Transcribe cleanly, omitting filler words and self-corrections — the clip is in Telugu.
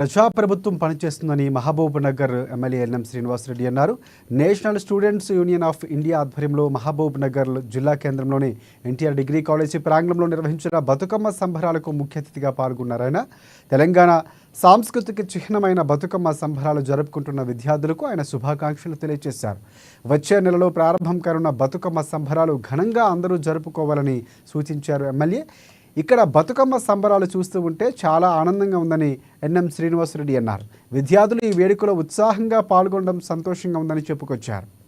ప్రజాప్రభుత్వం పనిచేస్తుందని మహబూబ్ నగర్ ఎమ్మెల్యే ఎన్ఎం శ్రీనివాసరెడ్డి అన్నారు. National students union of India ఆధ్వర్యంలో మహబూబ్ నగర్ జిల్లా కేంద్రంలోని ఎన్టీఆర్ డిగ్రీ కాలేజీ ప్రాంగణంలో నిర్వహించిన బతుకమ్మ సంబరాలకు ముఖ్య అతిథిగా పాల్గొన్నారు ఆయన. తెలంగాణ సాంస్కృతిక చిహ్నమైన బతుకమ్మ సంబరాలు జరుపుకుంటున్న విద్యార్థులకు ఆయన శుభాకాంక్షలు తెలియజేశారు. వచ్చే నెలలో ప్రారంభం కానున్న బతుకమ్మ సంబరాలు ఘనంగా అందరూ జరుపుకోవాలని సూచించారు ఎమ్మెల్యే. ఇక్కడ బతుకమ్మ సంబరాలు చూస్తూ ఉంటే చాలా ఆనందంగా ఉందని ఎన్ఎం శ్రీనివాసరెడ్డి అన్నారు. విద్యార్థులు ఈ వేడుకలో ఉత్సాహంగా పాల్గొనడం సంతోషంగా ఉందని చెప్పుకొచ్చారు.